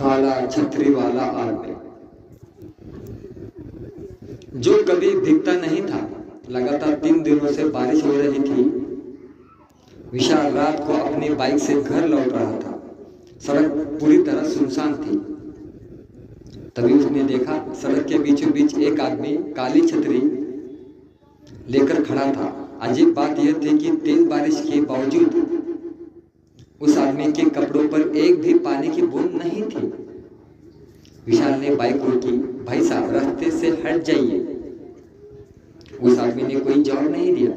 काला छतरी वाला आदमी जो कभी दिखता नहीं था। लगातार 3 दिनों से बारिश हो रही थी। विशाल रात को अपनी बाइक से घर लौट रहा था। सड़क पूरी तरह सुनसान थी। तभी उसने देखा सड़क के बीचों बीच एक आदमी काली छतरी लेकर खड़ा था। अजीब बात यह थी कि तेज बारिश के बावजूद उस आदमी के कपड़ों पर एक भी पानी की बूंद नहीं थी। विशाल ने बाइक रोकी। भाई साहब, रास्ते से हट जाइए। उस आदमी ने कोई जवाब नहीं दिया।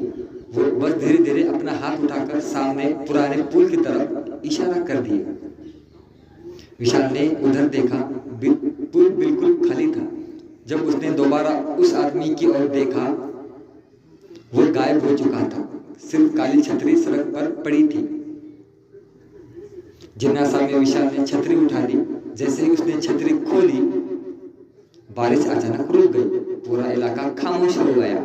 वो बस धीरे धीरे अपना हाथ उठाकर सामने पुराने पुल की तरफ इशारा कर दिया। विशाल ने उधर देखा। पुल बिल्कुल खाली था। जब उसने दोबारा उस आदमी की ओर देखा, वो गायब हो चुका था। सिर्फ काली छतरी सड़क पर पड़ी थी। जिज्ञासा में विशाल ने छतरी उठा ली। जैसे ही उसने छतरी खोली, बारिश अचानक रुक गई। पूरा इलाका खामोश हो गया।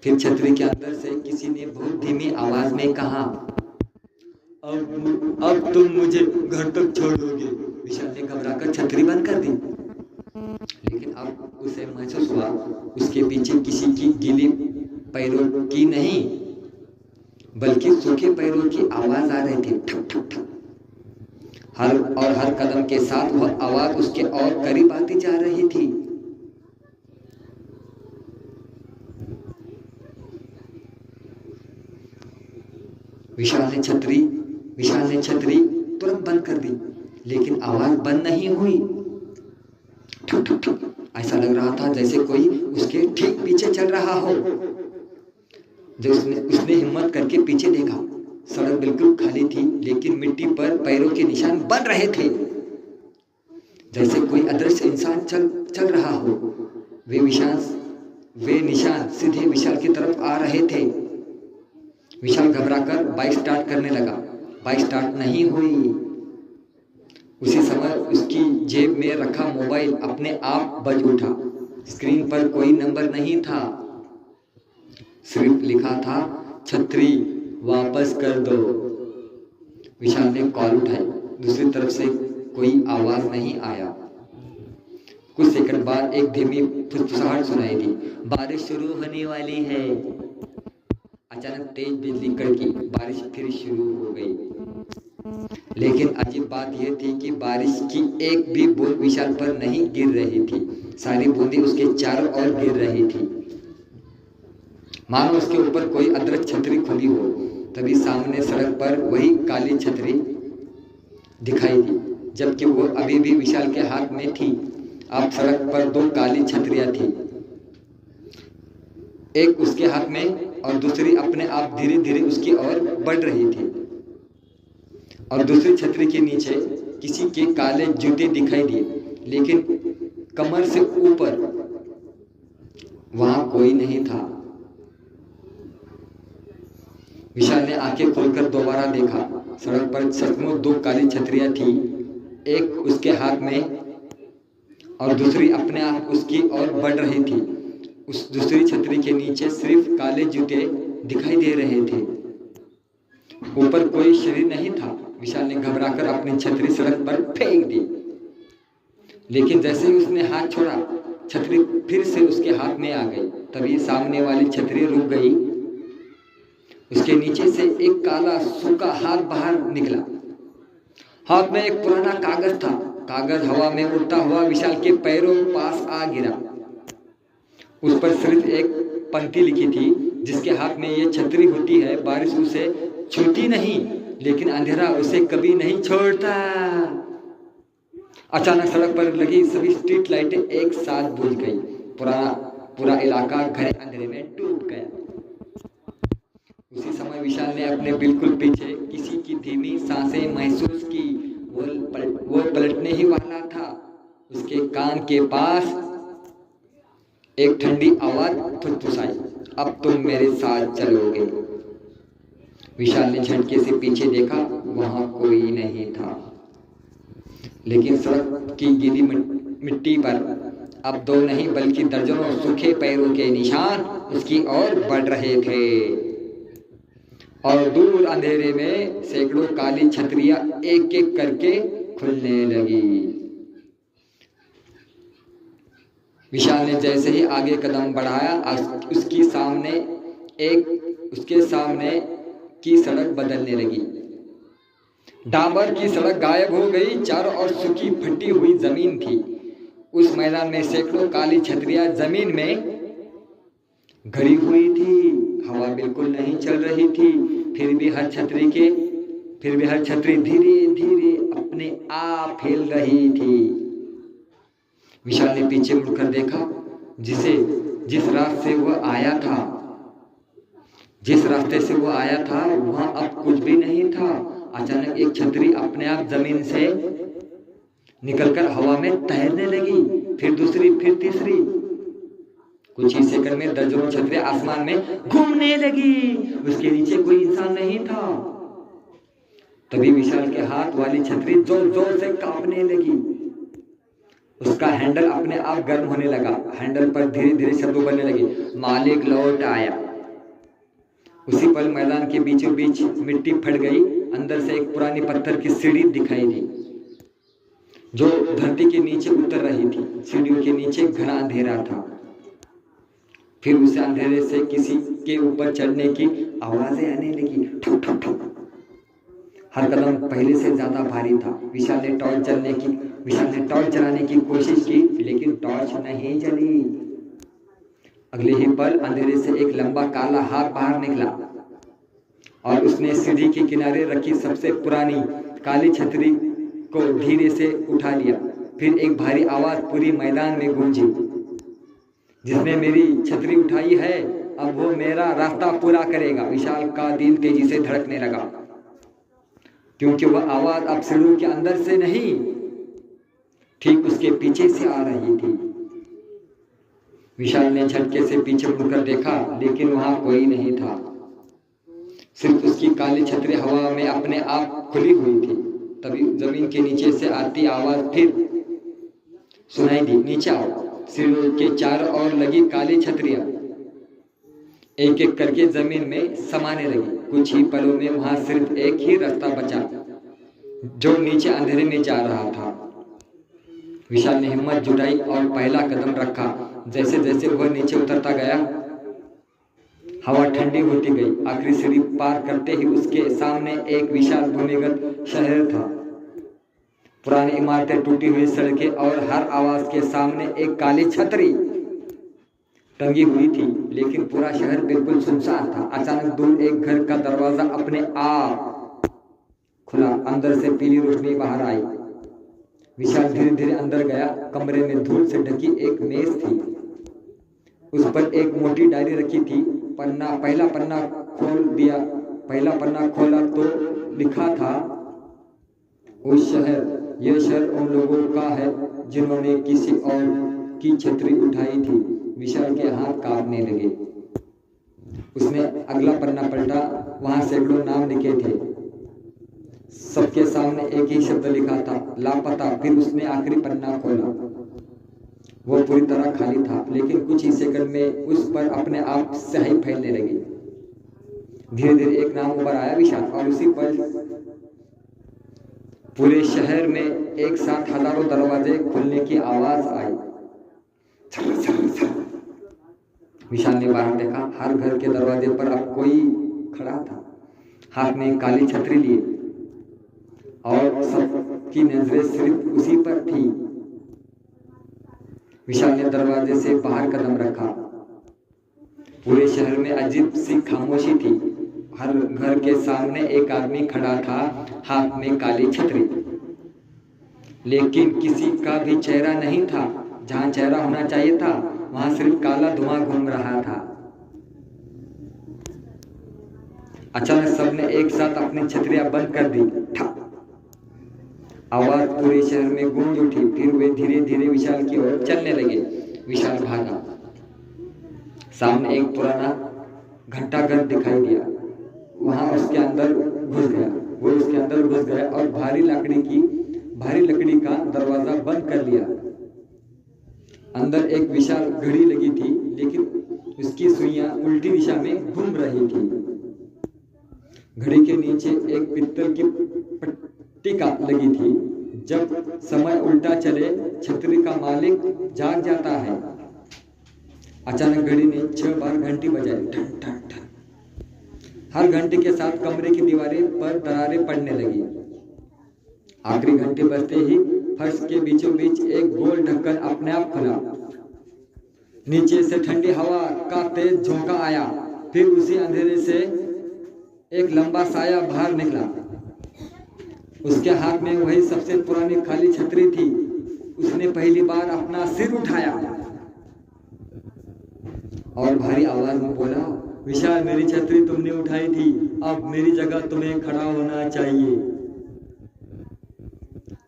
फिर छतरी के अंदर से किसी ने बहुत धीमी आवाज में कहा, अब तुम मुझे घर तक छोड़ दोगे। विशाल ने घबराकर छतरी बंद कर दी। लेकिन अब उसे महसूस हुआ उसके पीछे किसी की गीली पैरों की नहीं, बल्कि सूखे पैरों की आवाज आ रही थी, ठक ठक ठक। हर कदम के साथ वह आवाज उसके और करीब आती जा रही थी। विशाल ने छतरी तुरंत बंद कर दी, लेकिन आवाज बंद नहीं हुई। ठक ठक ठक। ऐसा लग रहा था जैसे कोई उसके ठीक पीछे चल रहा हो। जब उसने हिम्मत करके पीछे देखा, सड़क बिल्कुल खाली थी, लेकिन मिट्टी पर पैरों के निशान बन रहे थे, जैसे कोई अदृश्य इंसान चल रहा हो। वे निशान सीधे विशाल की तरफ आ रहे थे। विशाल घबराकर बाइक स्टार्ट करने लगा। बाइक स्टार्ट नहीं हुई। उसी समय उसकी जेब में रखा मोबाइल अपने आप बज उठा। स्क्रीन पर कोई नंबर नहीं था, सिर्फ लिखा था, छतरी वापस कर दो। विशाल ने कॉल उठाई। दूसरी तरफ से कोई आवाज नहीं आया। कुछ सेकंड बाद एक धीमी फुसफुसाहट सुनाई दी, बारिश शुरू होने वाली है। अचानक तेज बिजली कड़की। बारिश फिर शुरू हो गई। लेकिन अजीब बात यह थी कि बारिश की एक भी बूंद विशाल पर नहीं गिर रही थी। सारी बूंदें उसके चारों ओर गिर रही थी, मानो उसके ऊपर कोई अदृश्य छतरी खुली हो। तभी सामने सड़क पर वही काली छतरी दिखाई दी, जबकि वो अभी भी विशाल के हाथ में थी। अब सड़क पर 2 काली छतरियां थी, एक उसके हाथ में और दूसरी अपने आप धीरे धीरे उसकी ओर बढ़ रही थी। और दूसरी छतरी के नीचे किसी के काले जूते दिखाई दिए, लेकिन कमर से ऊपर वहां कोई नहीं था। विशाल ने आंखें खोलकर दोबारा देखा। सड़क पर सचमुच 2 काली छतरियां थी, एक उसके हाथ में और दूसरी अपने आप उसकी ओर बढ़ रही थी। उस दूसरी छतरी के नीचे सिर्फ काले जूते दिखाई दे रहे थे, ऊपर कोई शरीर नहीं था। विशाल ने घबराकर अपनी छतरी सड़क पर फेंक दी, लेकिन जैसे ही उसने हाथ छोड़ा, छतरी फिर से उसके हाथ में आ गई। तभी सामने वाली छतरी रुक गई। उसके नीचे से एक काला सूखा हाथ बाहर निकला। हाथ में एक पुराना कागज था। कागज हवा में उड़ता हुआ विशाल के पैरों पास आ गिरा। उस पर सिर्फ एक पंक्ति लिखी थी, जिसके हाथ में ये छतरी होती है, बारिश उसे छूती नहीं, लेकिन अंधेरा उसे कभी नहीं छोड़ता। अचानक सड़क पर लगी सभी स्ट्रीट लाइटें एक साथ बुझ गई। पूरा इलाका घने अंधेरे में डूब गया। उसी समय विशाल ने अपने बिल्कुल पीछे किसी की धीमी सांसें महसूस की। वो पलटने ही वाला था। उसके कान के पास एक ठंडी आवाज फुसफुसाई, अब तुम मेरे साथ चलोगे। विशाल ने झटके से पीछे देखा, वहां कोई नहीं था, लेकिन सड़क की गीली मिट्टी पर अब 2 नहीं बल्कि दर्जनों सूखे पैरों के निशान उसकी ओर बढ़ रहे थे। और दूर अंधेरे में सैकड़ों काली छतरियां एक एक करके खुलने लगी। विशाल ने जैसे ही आगे कदम बढ़ाया, उसके सामने की सड़क बदलने लगी। डामर की सड़क गायब हो गई। चारों ओर सूखी फटी हुई जमीन थी। उस मैदान में सैकड़ों काली छतरियां जमीन में गड़ी हुई थी। हवा बिल्कुल नहीं चल रही थी। फिर भी हर छतरी धीरे धीरे अपने आप हिल रही थी। विशाल ने पीछे मुड़कर देखा। जिस रास्ते से वो आया था वहां अब कुछ भी नहीं था। अचानक एक छतरी अपने आप जमीन से निकलकर हवा में तैरने लगी। फिर दूसरी, फिर तीसरी। कुछ ही सेकंड में दर्जनों छतरियां आसमान में घूमने लगी। उसके नीचे कोई इंसान नहीं था। तभी विशाल के हाथ वाली छतरी जोर जोर से कांपने लगी। उसका हैंडल अपने आप गर्म होने लगा। हैंडल पर धीरे धीरे शब्द बनने लगे, मालिक लौट आया। उसी पल मैदान के बीचों बीच मिट्टी फट गई। अंदर से एक पुरानी पत्थर की सीढ़ी दिखाई दी जो धरती के नीचे उतर रही थी। सीढ़ियों के नीचे घना अंधेरा था। फिर उस अंधेरे से किसी के ऊपर चढ़ने की आवाजें आने लगी, ठुक ठुक ठुक। हर कदम पहले से ज्यादा भारी था। विशाल ने टॉर्च चलाने की कोशिश की, लेकिन टॉर्च नहीं जली। अगले ही पल अंधेरे से एक लंबा काला हाथ बाहर निकला और उसने सीढ़ी के किनारे रखी सबसे पुरानी काली छतरी को धीरे से उठा लिया। फिर एक भारी आवाज पूरी मैदान में गूंजी, जिसने मेरी छतरी उठाई है अब वो मेरा रास्ता पूरा करेगा। विशाल का दिल तेजी से धड़कने लगा, क्योंकि वह आवाज अब सीढ़ियों के अंदर से नहीं, ठीक उसके पीछे से आ रही थी। विशाल ने झटके से पीछे मुड़कर देखा, लेकिन वहां कोई नहीं था। सिर्फ उसकी काली छतरी हवा में अपने आप खुली हुई थी। तभी जमीन के नीचे से आती आवाज फिर सुनाई दी, नीचे आओ। सीढ़ियों के चारों ओर लगी काली छतरियां एक एक करके जमीन में समाने लगी। कुछ ही पलों में वहां सिर्फ एक ही रास्ता बचा, जो नीचे अंधेरे में जा रहा था। विशाल ने हिम्मत जुटाई और पहला कदम रखा। जैसे जैसे वह नीचे उतरता गया, हवा ठंडी होती गई। आखिरी सीढ़ी पार करते ही उसके सामने एक विशाल भूमिगत शहर था। पुरानी इमारतें, टूटी हुई सड़कें और हर आवाज के सामने एक काली छतरी टंगी हुई थी, लेकिन पूरा शहर बिल्कुल सुनसान था। अचानक दूर एक घर का दरवाजा अपने आप खुला। अंदर से पीली रोशनी बाहर आई। विशाल धीरे धीरे अंदर गया। कमरे में धूल से ढकी एक मेज थी। उस पर एक मोटी डायरी रखी थी। पहला पन्ना खोला तो लिखा था, यह शहर उन लोगों का है जिन्होंने किसी और की छतरी उठाई थी। विशाल के हाथ कांपने लगे। उसने अगला पन्ना पलटा। वहां सैकड़ों नाम लिखे थे। सबके सामने एक ही शब्द लिखा था, लापता। फिर उसने आखिरी पन्ना खोला। वो पूरी तरह खाली था, लेकिन कुछ ही सेकंड में उस पर अपने आप स्याही फैलने लगी। धीरे धीरे एक नाम उभर आया, विशाल। और उसी पल पूरे शहर में एक साथ हजारों दरवाजे खुलने की आवाज आई। विशाल ने बाहर देखा। हर घर के दरवाजे पर अब कोई खड़ा था, हाथ में काली छतरी लिए, और सबकी नजरें सिर्फ उसी पर थी। विशाल ने दरवाजे से बाहर कदम रखा। पूरे शहर में अजीब सी खामोशी थी। हर घर के सामने एक आदमी खड़ा था, हाथ में काली छतरी, लेकिन किसी का भी चेहरा नहीं था। जहां चेहरा होना चाहिए था वहां सिर्फ काला धुआं घूम रहा था। अचानक सबने एक साथ अपनी छतरियां बंद कर दी। आवाज पूरे शहर में गूंज उठी। फिर वे धीरे धीरे विशाल की ओर चलने लगे। विशाल भागा। सामने एक पुराना घंटाघर दिखाई दिया। वहां उसके अंदर घुस गया और भारी लकड़ी का दरवाजा बंद कर लिया। अंदर एक विशाल घड़ी लगी थी, लेकिन उसकी सुइयां उल्टी दिशा में घूम रही थी। घड़ी के नीचे एक पित्तल की पट्टिका लगी थी, जब समय उल्टा चले छतरी का मालिक जाग जाता है। अचानक घड़ी ने 6 बार घंटी बजाई, ठन ठन ठन। हर घंटे के साथ कमरे की दीवारें पर दरारें पड़ने लगी। आखिरी घंटे बजते ही फर्श के बीचों बीच एक गोल ढक्कन अपने आप खुला। नीचे से ठंडी हवा का तेज झोंका आया। फिर उसी अंधेरे से एक लंबा साया बाहर निकला। उसके हाथ में वही सबसे पुरानी खाली छतरी थी। उसने पहली बार अपना सिर उठाया और भारी आवाज में बोला, विशाल, मेरी छतरी तुमने उठाई थी, अब मेरी जगह तुम्हें खड़ा होना चाहिए।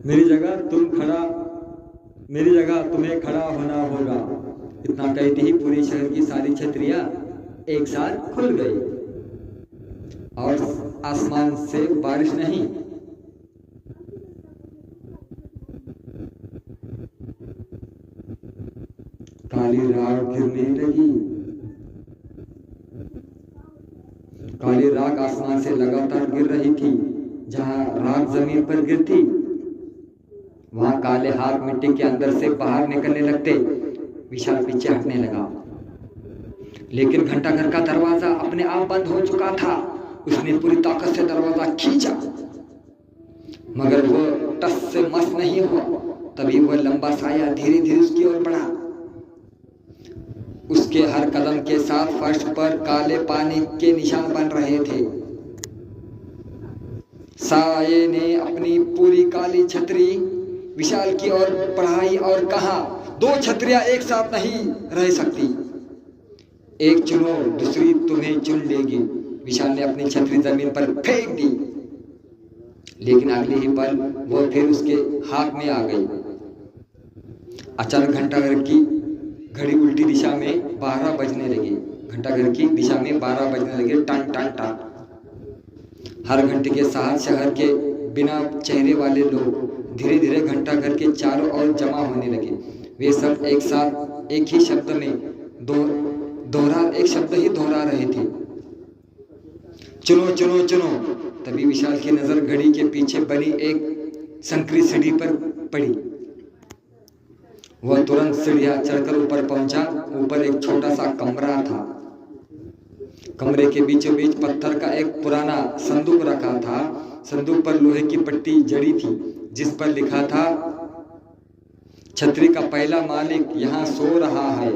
मेरी जगह तुम्हें खड़ा होना होगा। इतना कहते ही पूरे शहर की सारी छतरियां एक साथ खुल गई और आसमान से बारिश नहीं, काली राख गिरने लगी। काली राख आसमान से लगातार गिर रही थी। जहां राख जमीन पर गिरती वहां काले हाथ मिट्टी के अंदर से बाहर निकलने लगते। विशाल पीछे हटने लगा, लेकिन घंटाघर का दरवाजा अपने आप बंद हो चुका था। उसने पूरी ताकत से दरवाजा खींचा, मगर वो टस से मस नहीं हुआ। तभी वह लंबा साया धीरे धीरे उसकी ओर बढ़ा। उसके हर कदम के साथ फर्श पर काले पानी के निशान बन रहे थे। साये ने अपनी पूरी काली छतरी विशाल की ओर बढ़ाई और कहा, 2 छतरियां एक साथ नहीं रह सकती। एक चुनो, दूसरी तुम्हें चुन लेगी। विशाल ने अपनी छतरी जमीन पर फेंक दी, लेकिन अगले ही पल वो फिर उसके हाथ में आ गई। अचानक घंटाघर की घड़ी उल्टी दिशा में 12 बजने लगी। घंटाघर की दिशा में 12 बजने लगे, टन टन टन। हर घंटे के साथ शहर के बिना चेहरे वाले लोग धीरे धीरे घंटाघर के चारों ओर जमा होने लगे। वे सब एक साथ एक ही शब्द में एक शब्द ही दोहरा रहे थे, चुनो चुनो चुनो। तभी विशाल की नजर घड़ी के पीछे बनी एक संकरी सीढ़ी पर पड़ी। वह तुरंत सीढ़ियां चढ़कर ऊपर पहुंचा। ऊपर एक छोटा सा कमरा था। कमरे के बीचों बीच पत्थर का एक पुराना संदूक रखा था। संदूक पर लोहे की पट्टी जड़ी थी, जिस पर लिखा था, छतरी का पहला मालिक यहाँ सो रहा है,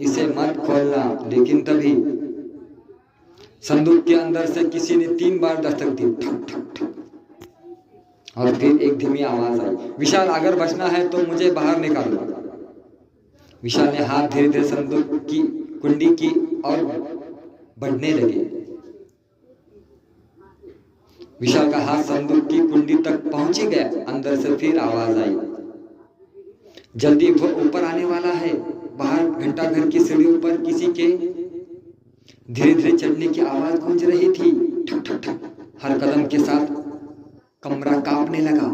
इसे मत खोलना। लेकिन तभी संदूक के अंदर से किसी ने 3 बार दस्तक दी, ठक ठक ठक। और फिर एक धीमी आवाज आई, विशाल, अगर बचना है तो मुझे बाहर निकालो। विशाल ने हाथ धीरे धीरे संदूक की कुंडी की और बढ़ने लगे। विशाल का हाथ संदूक की कुंडी तक पहुंच ही गया। अंदर से फिर आवाज आई, जल्दी, वो ऊपर आने वाला है। बाहर घंटाघर की सीढ़ियों पर किसी के धीरे धीरे चढ़ने की आवाज गूंज रही थी, ठक ठक ठक। हर कदम के साथ कमरा कांपने लगा।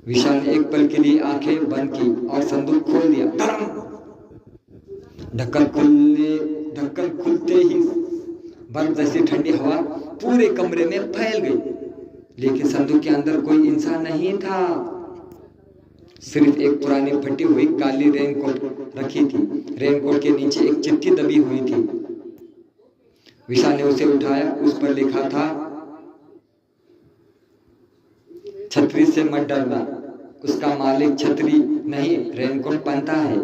विशाल ने एक पल के लिए आंखें बंद की और संदूक खोल दिया। ढक्कन खुलते ही बर्फ जैसी ठंडी हवा पूरे कमरे में फैल गई, लेकिन संदूक के अंदर कोई इंसान नहीं था। सिर्फ एक पुरानी फटी हुई काली रेनकोट रखी थी। रेनकोट के नीचे एक चिट्ठी दबी हुई थी। विशाल ने उसे उठाया। उस पर लिखा था, छतरी से मत डरना, उसका मालिक छतरी नहीं रेनकोट पहनता है।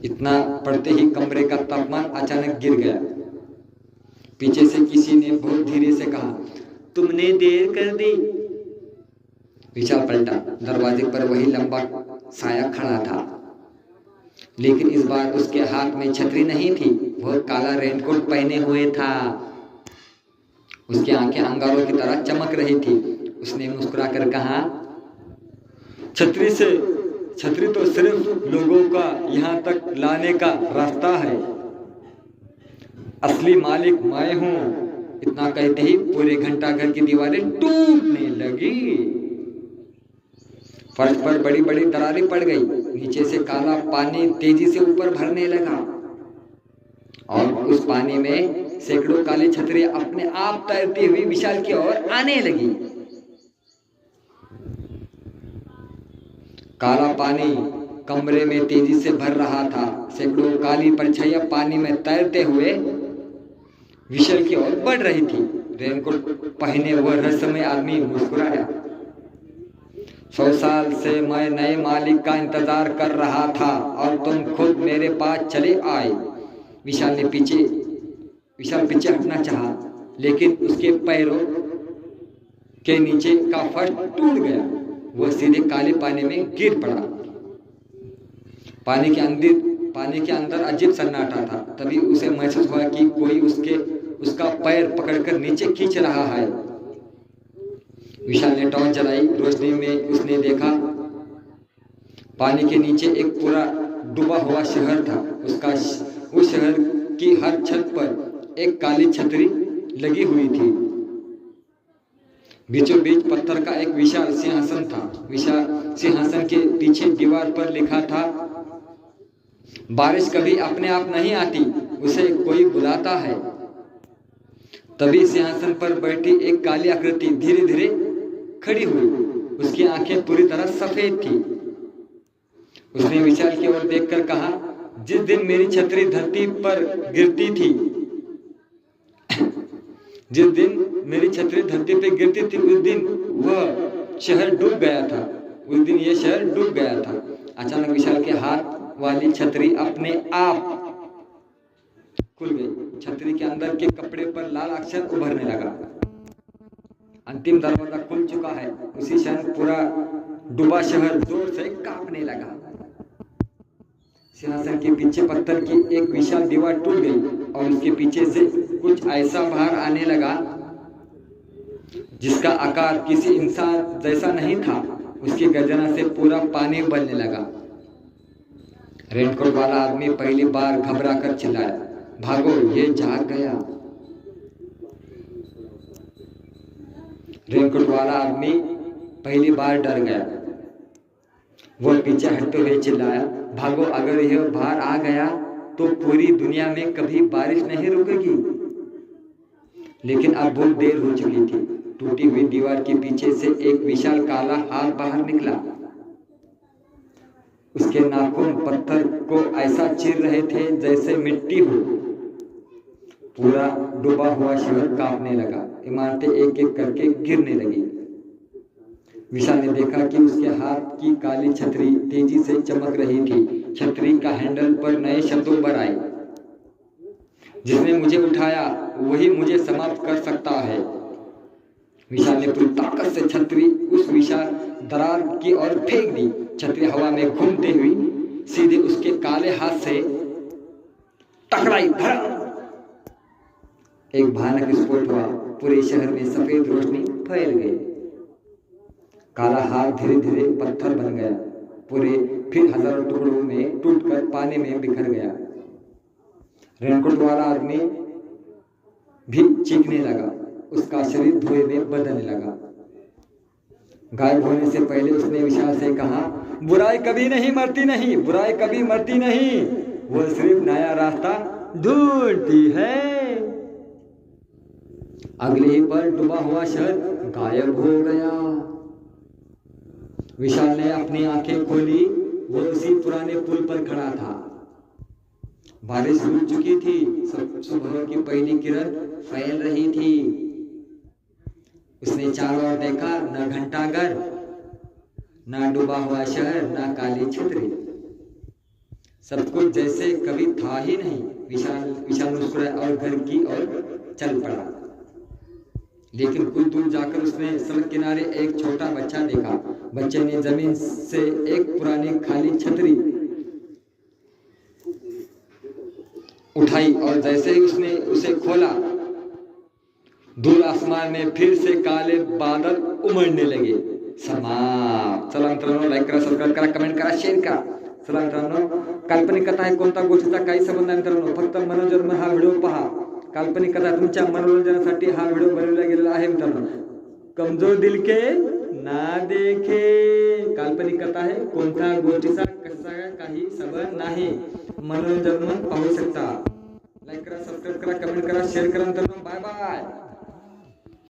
इतना पढ़ते ही कमरे का तापमान अचानक गिर गया। पीछे से किसी ने बहुत धीरे से कहा, तुमने देर कर दी। विशाल पलटा। दरवाजे पर वही लंबा साया खड़ा था, लेकिन इस बार उसके हाथ में छतरी नहीं थी। वह काला रेनकोट पहने हुए था। उसकी आंखें अंगारों की तरह चमक रही थी। उसने मुस्कुराकर कहा, छतरी तो सिर्फ लोगों का यहाँ तक लाने का रास्ता है, असली मालिक मैं हूँ। इतना कहते ही पूरे घंटाघर की दीवारें टूटने लगी। फर्श पर बड़ी बड़ी दरारें पड़ गई। नीचे से काला पानी तेजी से ऊपर भरने लगा और उस पानी में सैकड़ों काली छतरियां अपने आप तैरती हुई विशाल की ओर आने लगी। काला पानी कमरे में तेजी से भर रहा था। सैकड़ों काली परछाइयां पानी में तैरते हुए विशाल की ओर बढ़ रही थी। रेनकोट पहने वह रहस्यमय आदमी मुस्कुराया। 100 साल से मैं नए मालिक का इंतजार कर रहा था और तुम खुद मेरे पास चले आए। विशाल पीछे हटना चाहा, लेकिन उसके पैरों के नीचे का फर्श टूट गया। वह सीधे काले पानी में गिर पड़ा। पानी के अंदर अजीब सन्नाटा था। तभी उसे महसूस हुआ कि कोई उसका पैर पकड़कर नीचे खींच रहा है। विशाल ने टॉर्च जलाई। रोशनी में उसने देखा पानी के नीचे एक पूरा डूबा हुआ शहर था। उस शहर की हर छत पर एक काली छतरी लगी हुई थी। बीचों बीच पत्थर का एक विशाल सिंहासन था। विशाल सिंहासन के पीछे दीवार पर लिखा था, बारिश कभी अपने आप नहीं आती, उसे कोई बुलाता है। तभी सिंहासन पर बैठी एक काली आकृति धीरे धीरे खड़ी हुई। उसकी आंखें पूरी तरह सफेद थी। उसने विशाल की ओर देखकर कहा, जिस दिन मेरी छतरी धरती पर गिरती थी जिस दिन मेरी छतरी धरती पर गिरती थी, उस दिन वह शहर डूब गया था। उस दिन यह शहर डूब गया था। अचानक विशाल के हाथ वाली छतरी अपने आप खुल गई। छतरी के अंदर के कपड़े पर लाल अक्षर उभरने लगा। अंतिम दरवाजा खुल चुका है। उसी क्षण पूरा डूबा शहर जोर से कांपने लगा। सिंहासन के पीछे पत्थर की एक विशाल दीवार टूट गई और उसके पीछे से कुछ ऐसा बाहर आने लगा जिसका आकार किसी इंसान जैसा नहीं था। उसकी गर्जना से पूरा पानी उबलने लगा। रेनकोट वाला आदमी पहली बार घबरा कर चिल्लाया, भागो, ये जाग गया। रेनकोट वाला आदमी पहली बार डर गया। वह पीछे हटते हुए चिल्लाया, भागो, अगर यह बाहर आ गया तो पूरी दुनिया में कभी बारिश नहीं रुकेगी। लेकिन अब बहुत देर हो चुकी थी। टूटी हुई दीवार के पीछे से एक विशाल काला हाथ बाहर निकला। उसके नाखून पत्थर को ऐसा चीर रहे थे जैसे मिट्टी हो। पूरा डूबा हुआ शहर कांपने लगा। इमारतें एक एक करके गिरने लगी। विशाल ने देखा कि उसके हाथ की काली छतरी तेजी से चमक रही थी। छतरी का हैंडल पर नए शब्द उभर आए, जिसने मुझे उठाया वही मुझे समाप्त कर सकता है। विशाल ने पूरी ताकत से छतरी उस विशाल दरार की ओर फेंक दी। छतरी हवा में घूमते हुई सीधे उसके काले हाथ से टकराई। एक भयानक विस्फोट हुआ। पूरे शहर में सफेद रोशनी फैल गई। काला हाथ धीरे धीरे पत्थर बन गया। फिर हजारों टुकड़ों में टूटकर पानी में बिखर गया। रेनकोट वाला आदमी भी चीखने लगा। उसका शरीर धुएं में बदलने लगा। गायब होने से पहले उसने विशाल से कहा, बुराई कभी नहीं मरती नहीं, बुराई कभी मरती नहीं, वो सिर्फ नया रास्ता ढूंढती है। अगले ही पल डूबा हुआ शहर गायब हो गया। विशाल ने अपनी आंखें खोली। वो उसी पुराने पुल पर खड़ा था। बारिश रुक चुकी थी। सुबह की पहली किरण फैल रही थी। उसने चारों ओर देखा, न घंटाघर, न डूबा हुआ शहर, न काली छतरी। सब कुछ जैसे कभी था ही नहीं। विशाल मुस्कुराया और घर की ओर चल पड़ा। लेकिन कुछ दूर जाकर उसने सड़क किनारे एक छोटा बच्चा देखा। बच्चे ने जमीन से एक पुरानी खाली छतरी उठाई और जैसे ही उसने उसे खोला, दूर आसमान में फिर से काले बादल उमड़ने लगे। समाप्त। चला मित्रांनो, लाईक करा, सबस्क्राईब करा, कमेंट करा, शेअर करा। चला मित्रांनो, काल्पनिक कथा आहे, कोणता गोष्टीचा काही संबंध नाही मित्रांनो, फक्त मनोरंजन हा व्हिडिओ पहा। काल्पनिक कथा तुमच्या मनोरंजनासाठी हा व्हिडिओ बनवला गेलेला आहे मित्रांनो। कमजोर दिल के ना देखे। काल्पनिक कथा आहे, कोणत्या गोष्टीचा कसा काही संबंध नाही, मनोरंजन म्हणून पाहू शकता। लाईक करा, सबस्क्राईब करा, कमेंट करा, शेअर करा मित्रांनो। Bye bye.